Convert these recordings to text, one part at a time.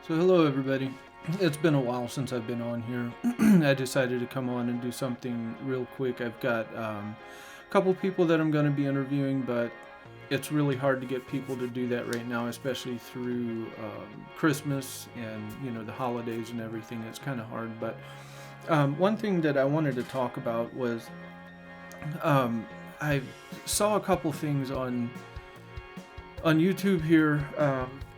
So hello everybody. It's been a while since I've been on here. I decided to come on and do something real quick. I've got a couple people that I'm going to be interviewing, but it's really hard to get people to do that right now, especially through Christmas and the holidays and everything. It's kind of hard. But one thing that I wanted to talk about was I saw a couple things on YouTube here,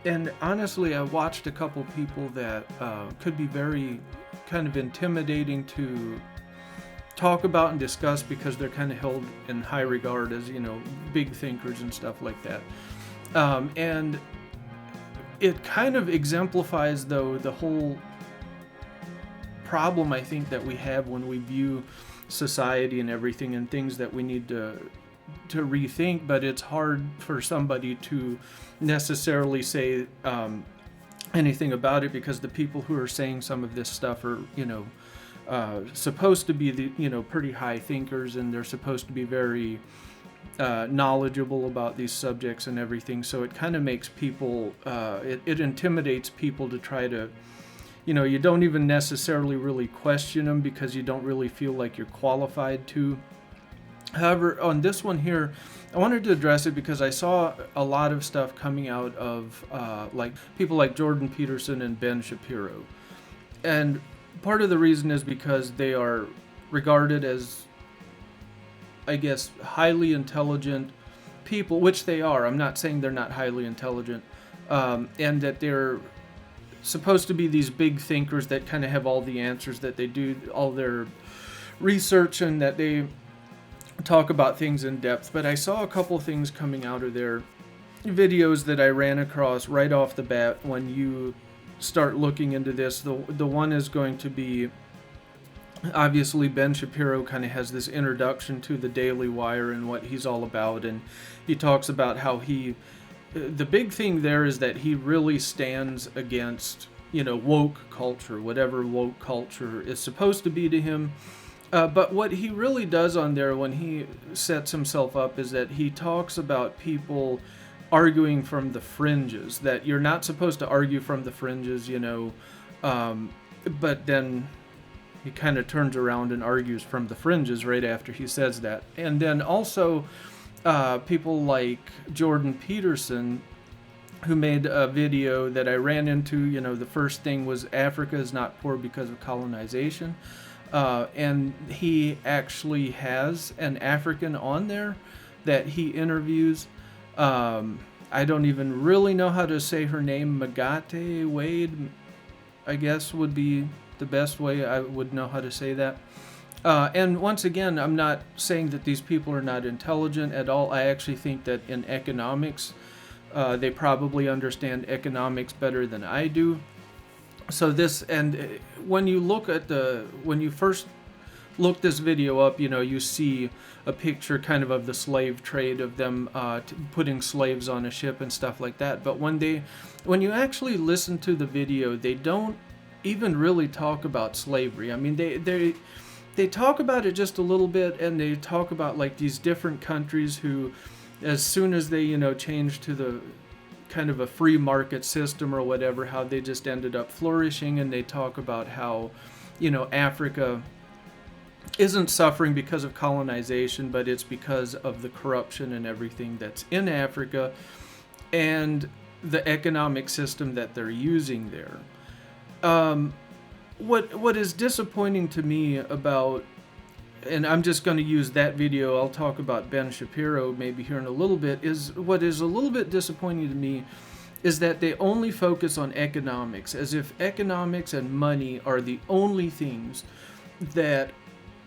and honestly, I watched a couple people that could be very kind of intimidating to talk about and discuss because they're kind of held in high regard as big thinkers and stuff like that. And it kind of exemplifies, though, the whole problem I think that we have when we view society and everything and things that we need to rethink, but it's hard for somebody to necessarily say anything about it because the people who are saying some of this stuff are supposed to be the pretty high thinkers, and they're supposed to be very knowledgeable about these subjects and everything. So it kind of makes people it intimidates people to try to you don't even necessarily really question them because you don't really feel like you're qualified to. However, on this one here, I wanted to address it because I saw a lot of stuff coming out of like people like Jordan Peterson and Ben Shapiro. And part of the reason is because they are regarded as, I guess, highly intelligent people, which they are. I'm not saying they're not highly intelligent, and that they're supposed to be these big thinkers that kind of have all the answers, that they do all their research, and that they talk about things in depth. But I saw a couple things coming out of their videos that I ran across right off the bat when you start looking into this. The one is going to be, obviously, Ben Shapiro kind of has this introduction to the Daily Wire and what he's all about, and he talks about how the big thing there is that he really stands against woke culture, whatever woke culture is supposed to be to him. But what he really does on there when he sets himself up is that he talks about people arguing from the fringes, that you're not supposed to argue from the fringes, but then he kind of turns around and argues from the fringes right after he says that. And then also people like Jordan Peterson, who made a video that I ran into. The first thing was Africa is not poor because of colonization. And he actually has an African on there that he interviews. I don't even really know how to say her name. Magate Wade, I guess, would be the best way I would know how to say that. And once again, I'm not saying that these people are not intelligent at all. I actually think that in economics, they probably understand economics better than I do. So this, and when you first look this video up, you see a picture kind of the slave trade, of them putting slaves on a ship and stuff like that. But when you actually listen to the video, they don't even really talk about slavery. I mean, they talk about it just a little bit, and they talk about like these different countries who, as soon as they change to the kind of a free market system or whatever, how they just ended up flourishing. And they talk about how Africa isn't suffering because of colonization, but it's because of the corruption and everything that's in Africa and the economic system that they're using there. What is disappointing to me about, and I'm just going to use that video, I'll talk about Ben Shapiro maybe here in a little bit, is what is a little bit disappointing to me is that they only focus on economics, as if economics and money are the only things that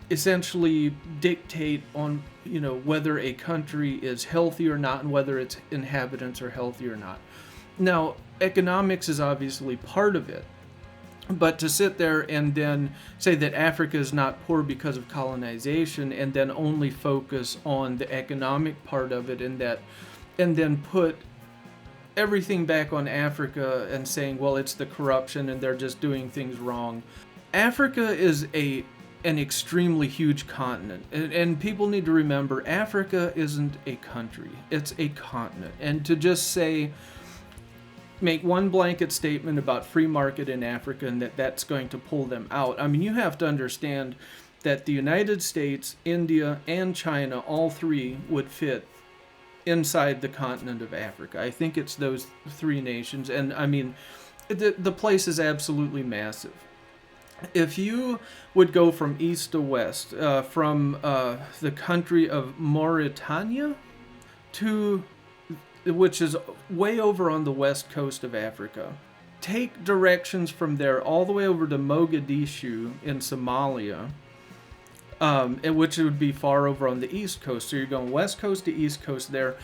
essentially dictate on whether a country is healthy or not, and whether its inhabitants are healthy or not. Now, economics is obviously part of it, but to sit there and then say that Africa is not poor because of colonization, and then only focus on the economic part of it, and then put everything back on Africa and saying, well, it's the corruption and they're just doing things wrong. Africa is an extremely huge continent, and people need to remember Africa isn't a country, it's a continent. And to just say make one blanket statement about free market in Africa and that's going to pull them out. I mean, you have to understand that the United States, India, and China, all three would fit inside the continent of Africa. I think it's those three nations, and I mean, the place is absolutely massive. If you would go from east to west, from the country of Mauritania to, which is way over on the west coast of Africa, take directions from there all the way over to Mogadishu in Somalia, which would be far over on the east coast. So you're going west coast to east coast there.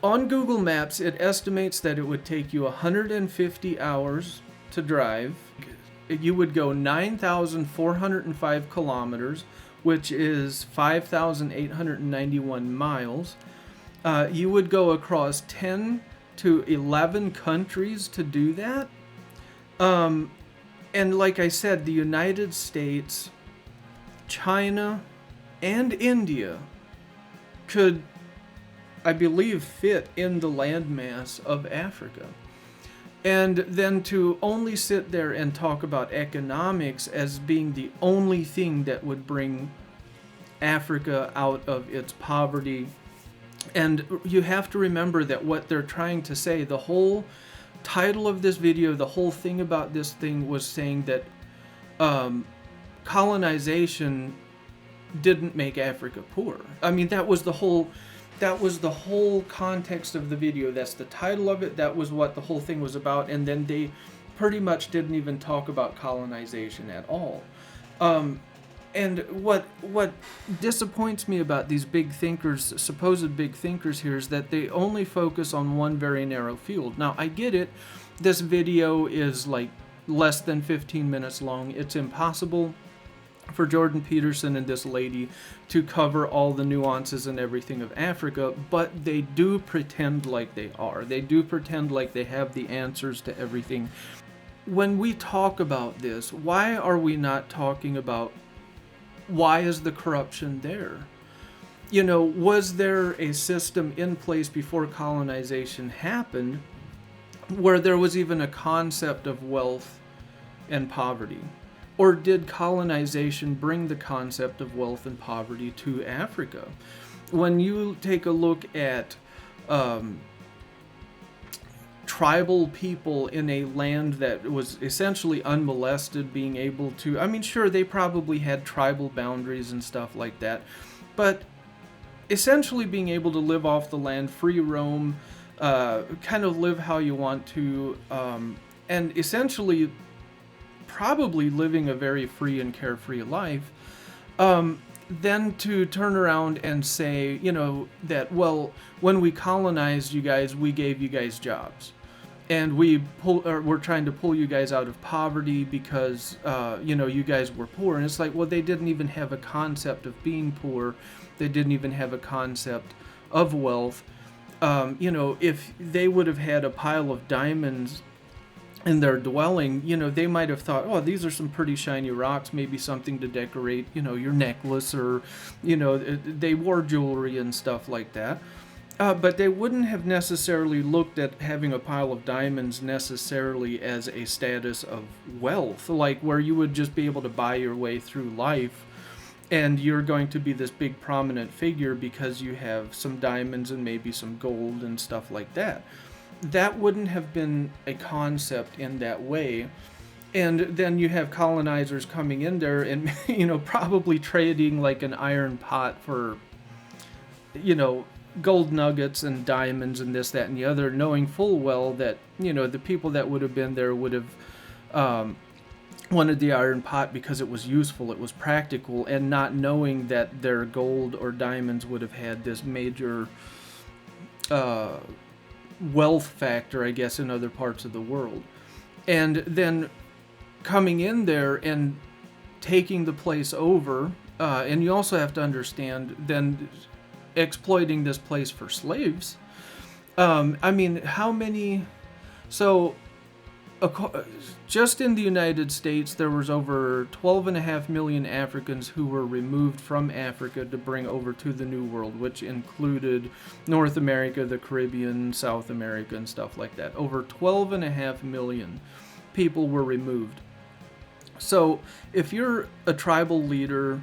On Google Maps, it estimates that it would take you 150 hours to drive. You would go 9,405 kilometers, which is 5,891 miles. You would go across 10 to 11 countries to do that. And like I said, the United States, China, and India could, I believe, fit in the landmass of Africa. And then to only sit there and talk about economics as being the only thing that would bring Africa out of its poverty. And you have to remember that what they're trying to say, the whole title of this video, the whole thing about this thing was saying that colonization didn't make Africa poor. I mean, that was the whole context of the video. That's the title of it. That was what the whole thing was about. And then they pretty much didn't even talk about colonization at all. And what disappoints me about these big thinkers, supposed big thinkers here, is that they only focus on one very narrow field. Now, I get it. This video is like less than 15 minutes long. It's impossible for Jordan Peterson and this lady to cover all the nuances and everything of Africa, but they do pretend like they are. They do pretend like they have the answers to everything. When we talk about this, why are we not talking about why is the corruption there? You know, was there a system in place before colonization happened where there was even a concept of wealth and poverty? Or did colonization bring the concept of wealth and poverty to Africa? When you take a look at tribal people in a land that was essentially unmolested, being able to, I mean, sure, they probably had tribal boundaries and stuff like that, but essentially being able to live off the land, free roam, kind of live how you want to, and essentially probably living a very free and carefree life, then to turn around and say, you know, that, well, when we colonized you guys, we gave you guys jobs. And we're trying to pull you guys out of poverty because, you know, you guys were poor. And it's like, well, they didn't even have a concept of being poor. They didn't even have a concept of wealth. You know, if they would have had a pile of diamonds in their dwelling, you know, they might have thought, oh, these are some pretty shiny rocks, maybe something to decorate, you know, your necklace, or, you know, they wore jewelry and stuff like that. But they wouldn't have necessarily looked at having a pile of diamonds necessarily as a status of wealth, like where you would just be able to buy your way through life and you're going to be this big prominent figure because you have some diamonds and maybe some gold and stuff like that. That wouldn't have been a concept in that way. And then you have colonizers coming in there and, you know, probably trading like an iron pot for, you know, gold nuggets and diamonds and this, that, and the other, knowing full well that, you know, the people that would have been there would have wanted the iron pot because it was useful, it was practical, and not knowing that their gold or diamonds would have had this major wealth factor, I guess, in other parts of the world. And then coming in there and taking the place over, and you also have to understand then exploiting this place for slaves. I mean, how many... So just in the United States, there was over 12.5 million Africans who were removed from Africa to bring over to the New World, which included North America, the Caribbean, South America, and stuff like that. Over 12.5 million people were removed. So if you're a tribal leader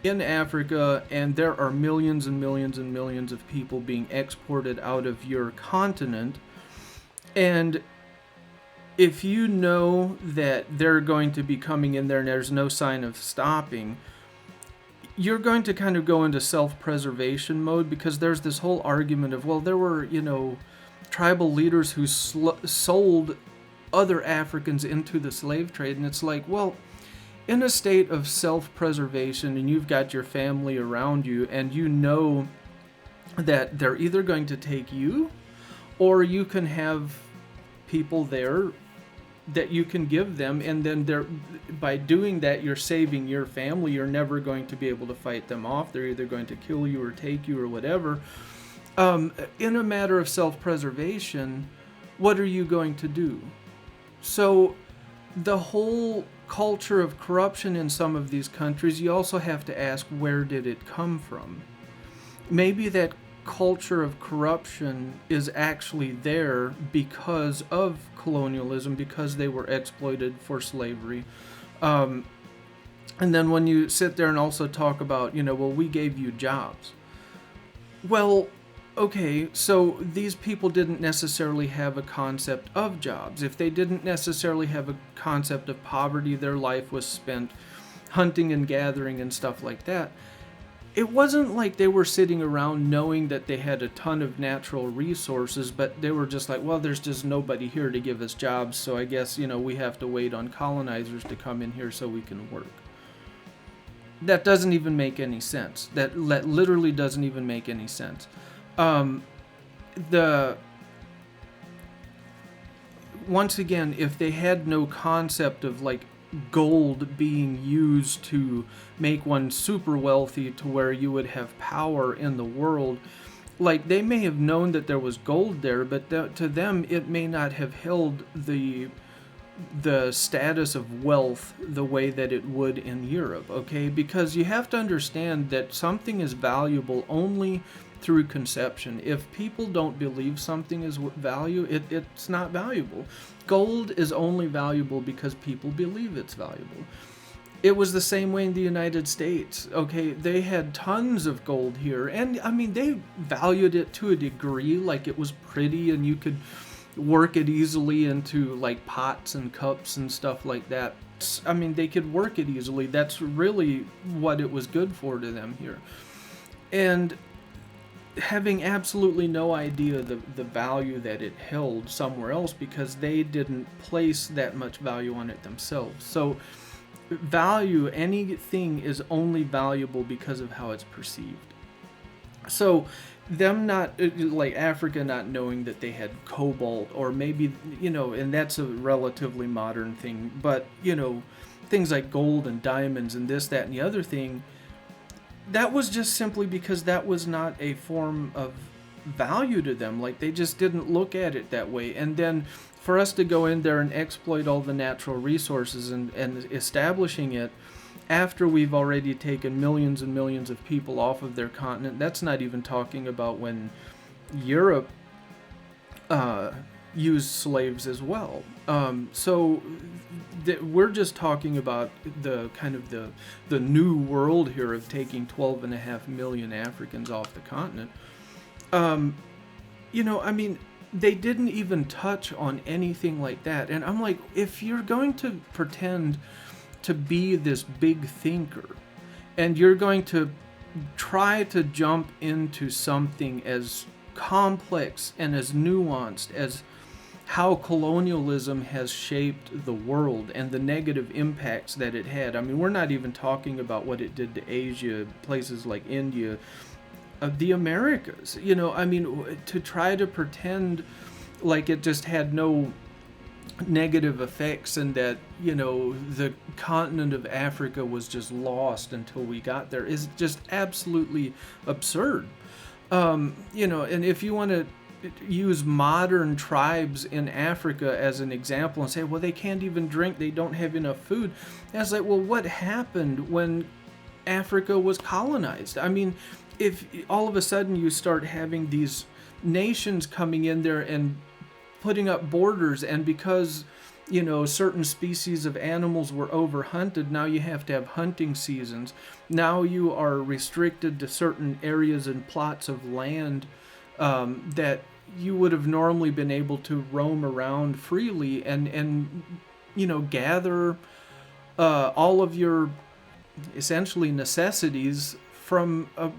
in Africa and there are millions and millions and millions of people being exported out of your continent, and if you know that they're going to be coming in there and there's no sign of stopping, you're going to kind of go into self-preservation mode, because there's this whole argument of, well, there were, tribal leaders who sold other Africans into the slave trade. And it's like, well, in a state of self-preservation, and you've got your family around you, and you know that they're either going to take you, or you can have people there that you can give them, and then by doing that, you're saving your family. You're never going to be able to fight them off. They're either going to kill you or take you or whatever. In a matter of self-preservation, what are you going to do? So the whole culture of corruption in some of these countries, you also have to ask, where did it come from? Maybe that culture of corruption is actually there because of colonialism, because they were exploited for slavery. And then when you sit there and also talk about, well, we gave you jobs. Well, okay, so these people didn't necessarily have a concept of jobs. If they didn't necessarily have a concept of poverty, their life was spent hunting and gathering and stuff like that. It wasn't like they were sitting around knowing that they had a ton of natural resources, but they were just like, well, there's just nobody here to give us jobs, so I guess, we have to wait on colonizers to come in here so we can work. That doesn't even make any sense. That literally doesn't even make any sense. Once again, if they had no concept of like gold being used to make one super wealthy to where you would have power in the world, like they may have known that there was gold there, but to them it may not have held the status of wealth the way that it would in Europe, okay? Because you have to understand that something is valuable only through conception. If people don't believe something is value, it's not valuable. Gold is only valuable because people believe it's valuable. It was the same way in the United States, okay? They had tons of gold here, and I mean, they valued it to a degree, like it was pretty and you could work it easily into like pots and cups and stuff like that. I mean, they could work it easily. That's really what it was good for to them here. And having absolutely no idea the value that it held somewhere else, because they didn't place that much value on it themselves. So value, anything is only valuable because of how it's perceived. So them not, like Africa not knowing that they had cobalt, or maybe, and that's a relatively modern thing, but, things like gold and diamonds and this, that, and the other thing, that was just simply because that was not a form of value to them. Like, they just didn't look at it that way. And then for us to go in there and exploit all the natural resources and establishing it after we've already taken millions and millions of people off of their continent, that's not even talking about when Europe used slaves as well. So we're just talking about the kind of the new world here of taking 12.5 million Africans off the continent. I mean, they didn't even touch on anything like that. And I'm like, if you're going to pretend to be this big thinker, and you're going to try to jump into something as complex and as nuanced as how colonialism has shaped the world and the negative impacts that it had. I mean, we're not even talking about what it did to Asia, places like India, the Americas. I mean, to try to pretend like it just had no negative effects and that, the continent of Africa was just lost until we got there is just absolutely absurd. And if you want to use modern tribes in Africa as an example and say, well, they can't even drink, they don't have enough food. And it's like, well, what happened when Africa was colonized? I mean, if all of a sudden you start having these nations coming in there and putting up borders, and because certain species of animals were overhunted, now you have to have hunting seasons. Now you are restricted to certain areas and plots of land that you would have normally been able to roam around freely and gather all of your essentially necessities from a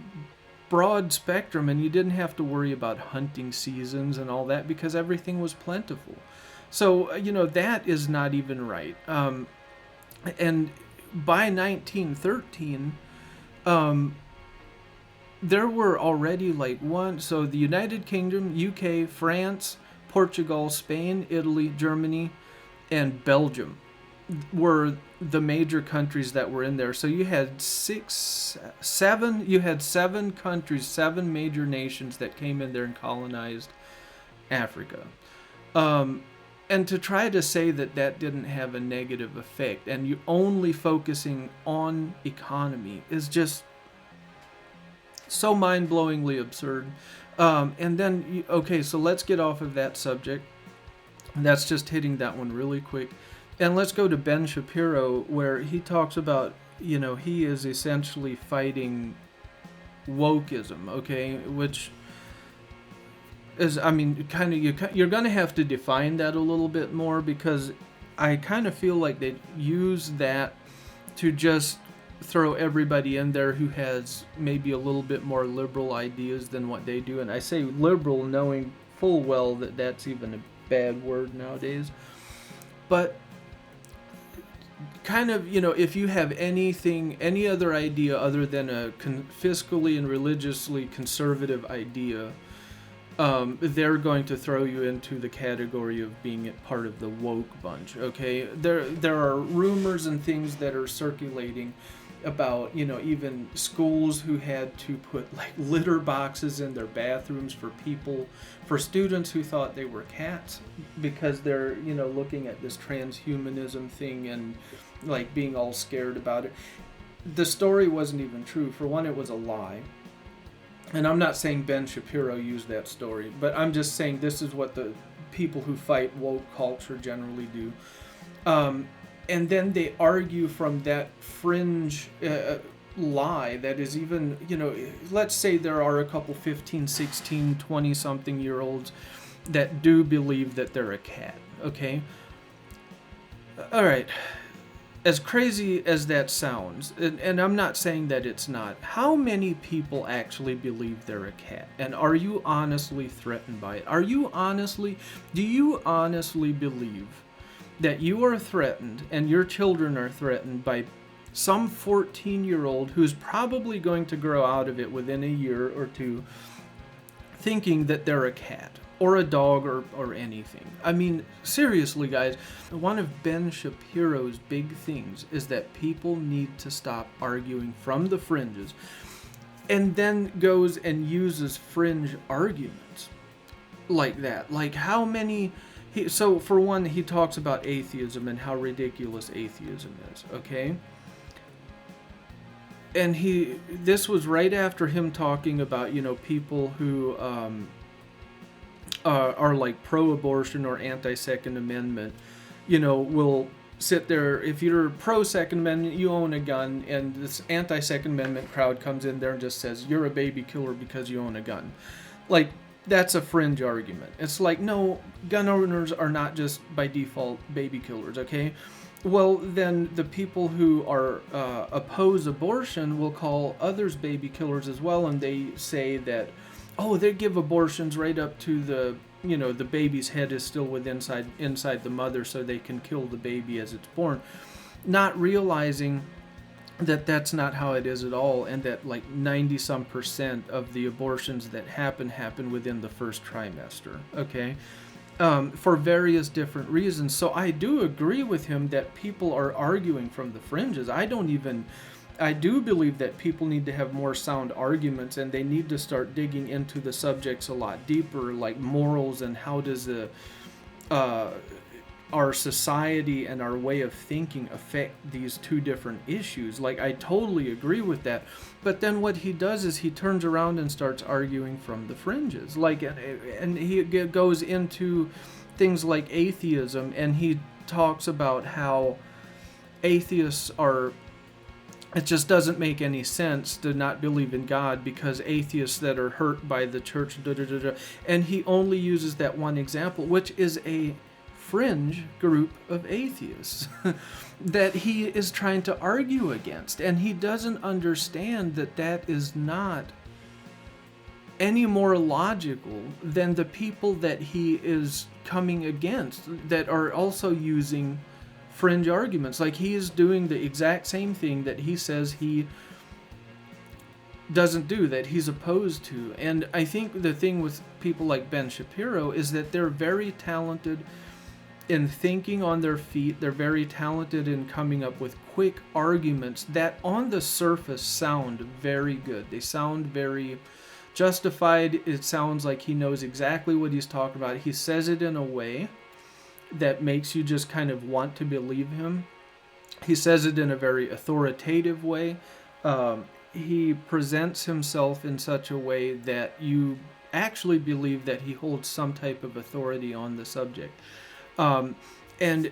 broad spectrum, and you didn't have to worry about hunting seasons and all that because everything was plentiful. So that is not even right. And by 1913, there were already so the United Kingdom, UK, France, Portugal, Spain, Italy, Germany, and Belgium were the major countries that were in there. So you had seven countries, seven major nations that came in there and colonized Africa. And to try to say that didn't have a negative effect and you only focusing on economy is just so mind-blowingly absurd. And then, so let's get off of that subject. That's just hitting that one really quick. And let's go to Ben Shapiro, where he talks about, he is essentially fighting wokeism, okay? Which is, you're going to have to define that a little bit more, because I kind of feel like they use that to just throw everybody in there who has maybe a little bit more liberal ideas than what they do. And I say liberal knowing full well that that's even a bad word nowadays. But kind of, if you have any other idea other than a fiscally and religiously conservative idea, they're going to throw you into the category of being part of the woke bunch, okay? There are rumors and things that are circulating about, even schools who had to put litter boxes in their bathrooms for students who thought they were cats, because they're, looking at this transhumanism thing and being all scared about it. The story wasn't even true. For one, it was a lie. And I'm not saying Ben Shapiro used that story, but I'm just saying this is what the people who fight woke culture generally do. And then they argue from that fringe lie that is even, let's say there are a couple 15, 16, 20-something year olds that do believe that they're a cat, okay? All right. As crazy as that sounds, and I'm not saying that it's not, how many people actually believe they're a cat? And are you honestly threatened by it? Do you honestly believe that you are threatened and your children are threatened by some 14-year-old who's probably going to grow out of it within a year or two thinking that they're a cat or a dog or anything? I mean, seriously, guys, one of Ben Shapiro's big things is that people need to stop arguing from the fringes, and then goes and uses fringe arguments like that. How many... So, for one, he talks about atheism and how ridiculous atheism is, okay? And this was right after him talking about, people who are pro-abortion or anti-Second Amendment, will sit there. If you're pro-Second Amendment, you own a gun, and this anti-Second Amendment crowd comes in there and just says, you're a baby killer because you own a gun. That's a fringe argument. It's no, gun owners are not just by default baby killers, okay? Well, then the people who are oppose abortion will call others baby killers as well, and they say that, they give abortions right up to the baby's head is still inside the mother, so they can kill the baby as it's born, not realizing that that's not how it is at all, and that 90% of the abortions that happen within the first trimester, okay? For various different reasons. So I do agree with him that people are arguing from the fringes. I I do believe that people need to have more sound arguments, and they need to start digging into the subjects a lot deeper, like morals and how does our society and our way of thinking affect these two different issues. Like, I totally agree with that. But then what he does is he turns around and starts arguing from the fringes. Like, and he goes into things like atheism, and he talks about how atheists are, it just doesn't make any sense to not believe in God because atheists that are hurt by the church, and he only uses that one example, which is a fringe group of atheists that he is trying to argue against. And he doesn't understand that that is not any more logical than the people that he is coming against that are also using fringe arguments. Like, he is doing the exact same thing that he says he doesn't do, that he's opposed to. And I think the thing with people like Ben Shapiro is that they're very talented in thinking on their feet. They're very talented in coming up with quick arguments that on the surface sound very good. They sound very justified. It sounds like he knows exactly what he's talking about. He says it in a way that makes you just kind of want to believe him. He says it in a very authoritative way. He presents himself in such a way that you actually believe that he holds some type of authority on the subject. And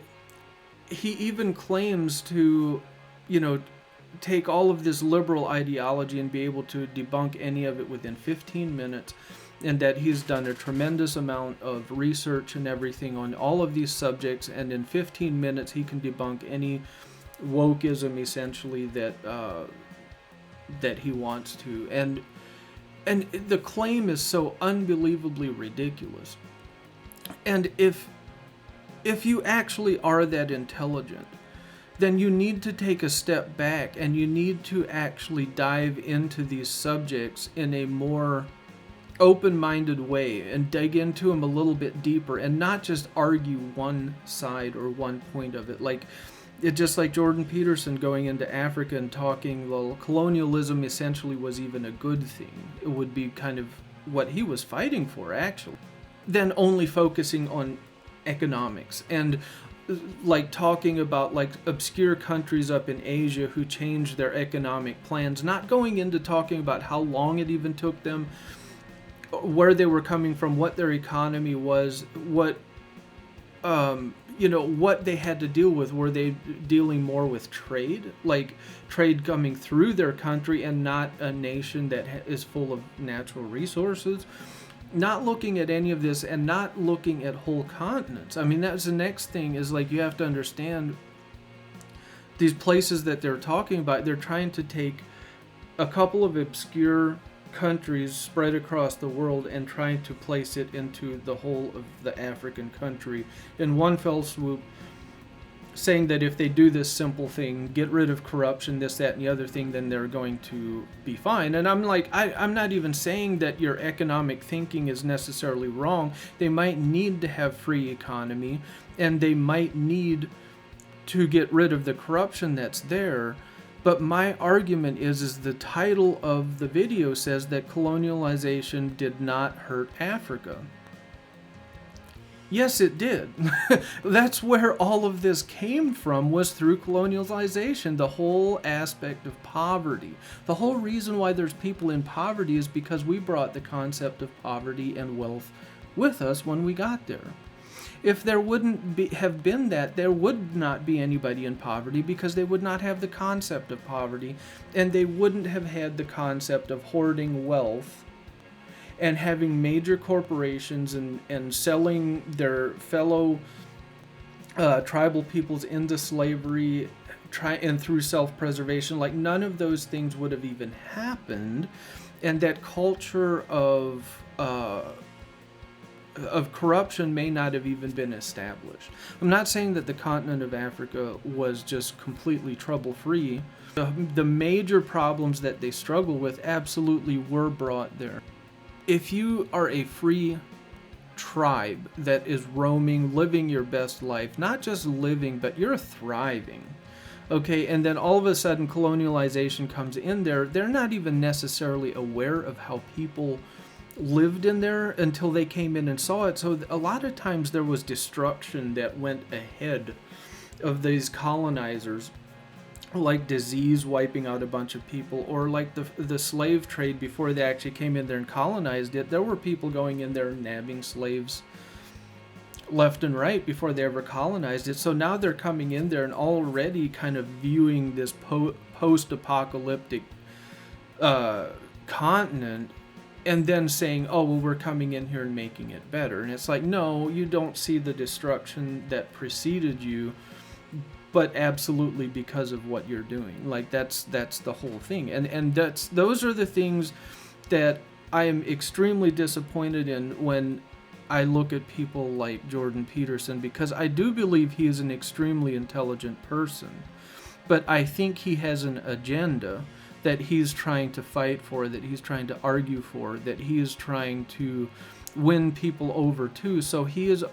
he even claims to, take all of this liberal ideology and be able to debunk any of it within 15 minutes, and that he's done a tremendous amount of research and everything on all of these subjects, and in 15 minutes he can debunk any wokeism essentially that he wants to. And the claim is so unbelievably ridiculous. And if you actually are that intelligent, then you need to take a step back and you need to actually dive into these subjects in a more open-minded way and dig into them a little bit deeper and not just argue one side or one point of it. Like, it's just like Jordan Peterson going into Africa and talking, well, colonialism essentially was even a good thing. It would be kind of what he was fighting for, actually. Then only focusing on economics and like talking about like obscure countries up in Asia who changed their economic plans, not going into talking about how long it even took them, where they were coming from, what their economy was, what what they had to deal with. Were they dealing more with trade, like trade coming through their country and not a nation that is full of natural resources? Not looking at any of this and not looking at whole continents. I mean, that's the next thing, is like you have to understand these places that they're talking about. They're trying to take a couple of obscure countries spread across the world and trying to place it into the whole of the African country in one fell swoop, saying that if they do this simple thing, get rid of corruption, this, that, and the other thing, then they're going to be fine. And I'm like, I'm not even saying that your economic thinking is necessarily wrong. They might need to have free economy, and they might need to get rid of the corruption that's there. But my argument is the title of the video says that colonialization did not hurt Africa. Yes, it did. That's where all of this came from, was through colonialization. The whole aspect of poverty. The whole reason why there's people in poverty is because we brought the concept of poverty and wealth with us when we got there. If there wouldn't have been that, there would not be anybody in poverty, because they would not have the concept of poverty, and they wouldn't have had the concept of hoarding wealth and having major corporations and selling their fellow tribal peoples into slavery and through self-preservation. Like, none of those things would have even happened, and that culture of corruption may not have even been established. I'm not saying that the continent of Africa was just completely trouble-free. The major problems that they struggle with absolutely were brought there. If you are a free tribe that is roaming, living your best life, not just living, but you're thriving. Okay, and then all of a sudden colonialization comes in there. They're not even necessarily aware of how people lived in there until they came in and saw it. So a lot of times there was destruction that went ahead of these colonizers, like disease wiping out a bunch of people, or like the slave trade before they actually came in there and colonized it. There were people going in there and nabbing slaves left and right before they ever colonized it. So now they're coming in there and already kind of viewing this post-apocalyptic continent, and then saying, oh, well, we're coming in here and making it better. And it's like, no, you don't see the destruction that preceded you, but absolutely because of what you're doing. Like, that's the whole thing. And those are the things that I am extremely disappointed in when I look at people like Jordan Peterson, because I do believe he is an extremely intelligent person, but I think he has an agenda that he's trying to fight for, that he's trying to argue for, that he is trying to win people over to. So he is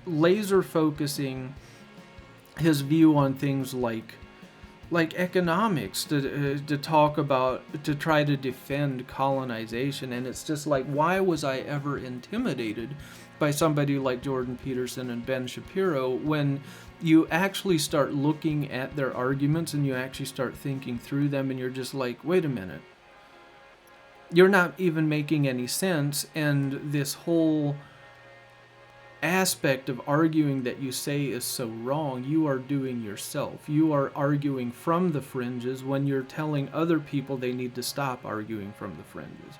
laser focusing his view on things like economics to talk about, to try to defend colonization. And it's just like, why was I ever intimidated by somebody like Jordan Peterson and Ben Shapiro when you actually start looking at their arguments and you actually start thinking through them, and you're just like, wait a minute, you're not even making any sense. And this whole aspect of arguing that you say is so wrong, you are doing yourself. You are arguing from the fringes when you're telling other people they need to stop arguing from the fringes.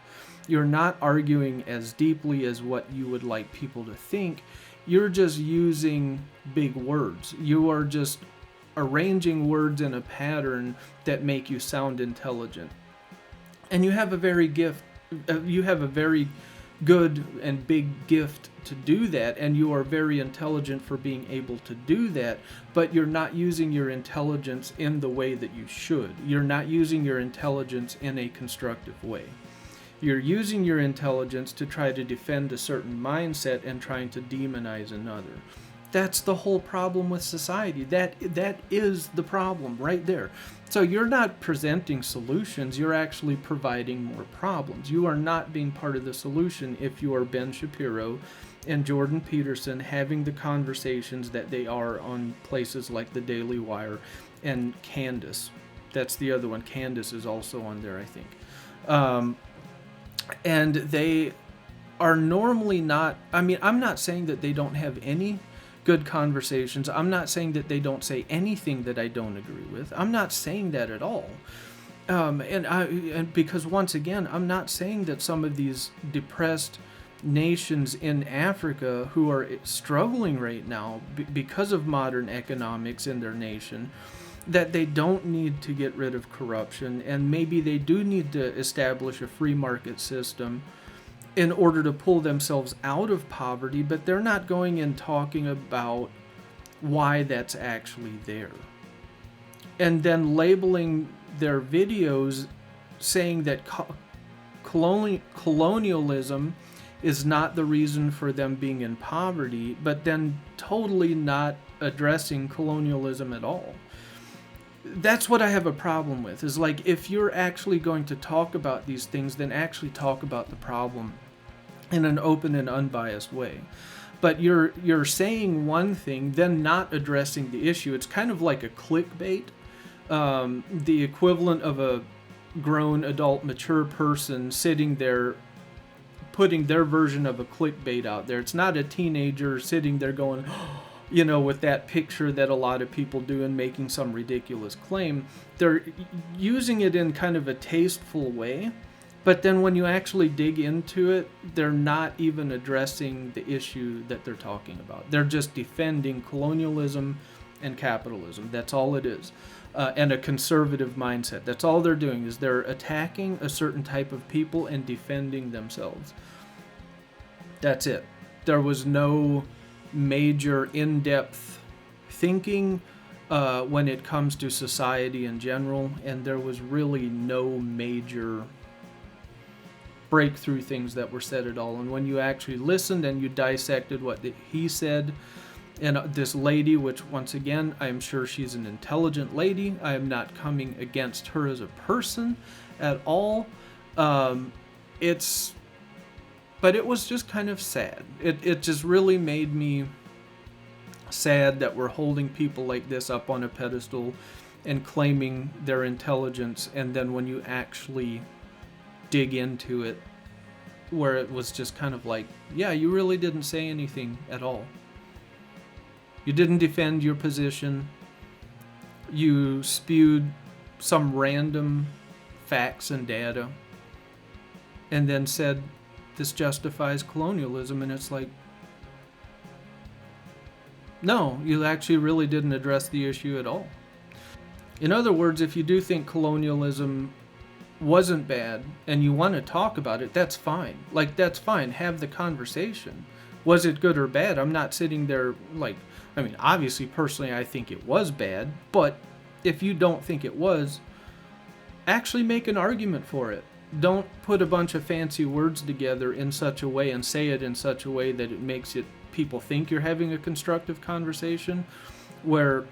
You're not arguing as deeply as what you would like people to think. You're just using big words. You are just arranging words in a pattern that make you sound intelligent. And you have a very good and big gift to do that, and you are very intelligent for being able to do that, but you're not using your intelligence in the way that you should. You're not using your intelligence in a constructive way. You're using your intelligence to try to defend a certain mindset and trying to demonize another. That's the whole problem with society. That is the problem right there. So you're not presenting solutions, you're actually providing more problems. You are not being part of the solution if you are Ben Shapiro and Jordan Peterson having the conversations that they are on places like the Daily Wire and Candace. That's the other one. Candace is also on there, I think. And they are normally not, I mean, I'm not saying that they don't have any good conversations. I'm not saying that they don't say anything that I don't agree with. I'm not saying that at all. And because once again, I'm not saying that some of these depressed nations in Africa who are struggling right now because of modern economics in their nation, that they don't need to get rid of corruption, and maybe they do need to establish a free market system in order to pull themselves out of poverty, but they're not going and talking about why that's actually there. And then labeling their videos saying that colonialism is not the reason for them being in poverty, but then totally not addressing colonialism at all. That's what I have a problem with, is like, if you're actually going to talk about these things, then actually talk about the problem in an open and unbiased way. But you're saying one thing, then not addressing the issue. It's kind of like a clickbait, the equivalent of a grown, adult, mature person sitting there putting their version of a clickbait out there. It's not a teenager sitting there going, with that picture that a lot of people do and making some ridiculous claim. They're using it in kind of a tasteful way, but then when you actually dig into it, they're not even addressing the issue that they're talking about. They're just defending colonialism and capitalism. That's all it is. And a conservative mindset. That's all they're doing, is they're attacking a certain type of people and defending themselves. That's it. There was no major in-depth thinking when it comes to society in general, and there was really no major breakthrough things that were said at all. And when you actually listened and you dissected what he said, And this lady, which once again, I'm sure she's an intelligent lady. I am not coming against her as a person at all. Um, it's, but it was just kind of sad. It just really made me sad that we're holding people like this up on a pedestal and claiming their intelligence, and then when you actually dig into it, where it was just kind of like, yeah, you really didn't say anything at all. You didn't defend your position. You spewed some random facts and data and then said this justifies colonialism, and it's like, no, you actually really didn't address the issue at all. In other words, if you do think colonialism wasn't bad and you want to talk about it, that's fine. Like, that's fine. Have the conversation. Was it good or bad? I'm not sitting there like, I mean, obviously, personally, I think it was bad, but if you don't think it was, actually make an argument for it. Don't put a bunch of fancy words together in such a way and say it in such a way that it makes it people think you're having a constructive conversation, where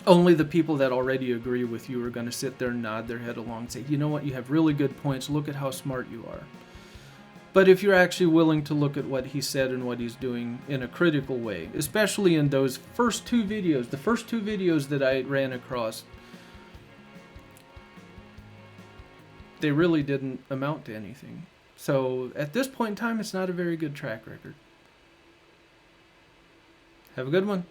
only the people that already agree with you are going to sit there and nod their head along and say, you know what, you have really good points, look at how smart you are. But if you're actually willing to look at what he said and what he's doing in a critical way, especially in those first two videos, the first two videos that I ran across, they really didn't amount to anything. So at this point in time, it's not a very good track record. Have a good one.